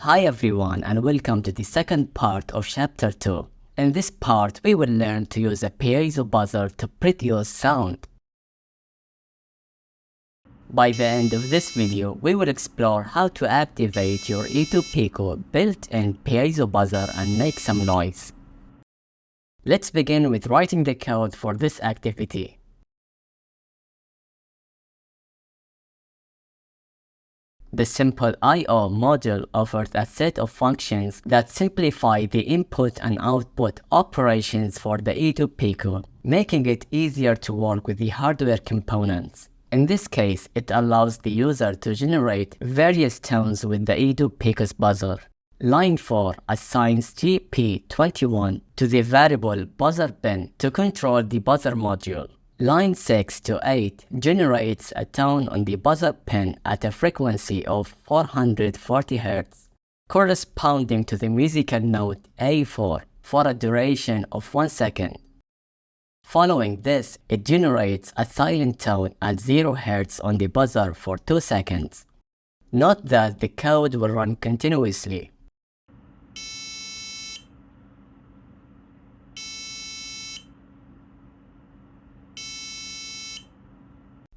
Hi everyone and welcome to the second part of chapter 2. In this part, we will learn to use a piezo buzzer to produce sound. By the end of this video, we will explore how to activate your EDU PICO built-in piezo buzzer and make some noise. Let's begin with writing the code for this activity. The simple I/O module offers a set of functions that simplify the input and output operations for the EDU PICO, making it easier to work with the hardware components. In this case, it allows the user to generate various tones with the EDU PICO's buzzer. Line 4 assigns GP21 to the variable buzzer pin to control the buzzer module. Line 6 to 8 generates a tone on the buzzer pin at a frequency of 440 Hz, corresponding to the musical note A4 for a duration of 1 second. Following this, it generates a silent tone at 0 Hz on the buzzer for 2 seconds. Note that the code will run continuously.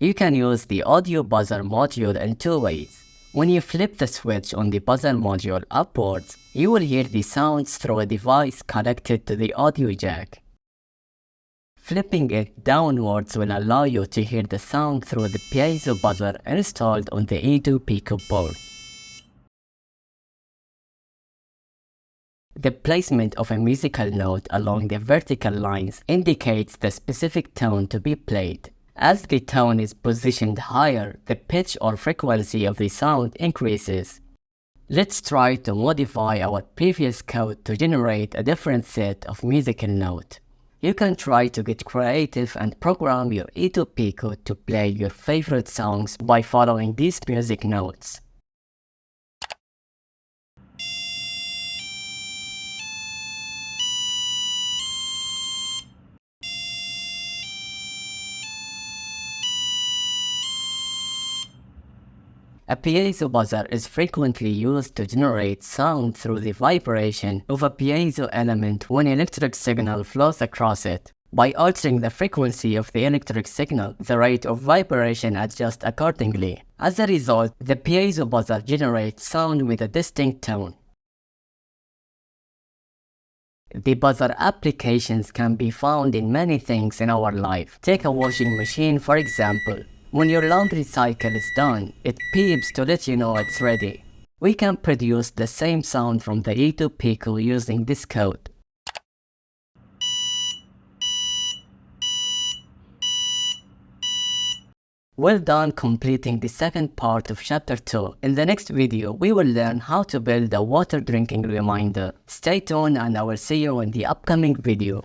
You can use the audio buzzer module in two ways. When you flip the switch on the buzzer module upwards, you will hear the sounds through a device connected to the audio jack. Flipping it downwards will allow you to hear the sound through the piezo buzzer installed on the EDU PICO board. The placement of a musical note along the vertical lines indicates the specific tone to be played. As the tone is positioned higher, the pitch or frequency of the sound increases. Let's try to modify our previous code to generate a different set of musical notes. You can try to get creative and program your EDU PICO to play your favorite songs by following these music notes. A piezo buzzer is frequently used to generate sound through the vibration of a piezo element when electric signal flows across it. By altering the frequency of the electric signal, the rate of vibration adjusts accordingly. As a result, the piezo buzzer generates sound with a distinct tone. The buzzer applications can be found in many things in our life. Take a washing machine for example. When your laundry cycle is done, it beeps to let you know it's ready. We can produce the same sound from the EDU PICO using this code. Well done completing the second part of chapter 2. In the next video, we will learn how to build a water drinking reminder. Stay tuned and I will see you in the upcoming video.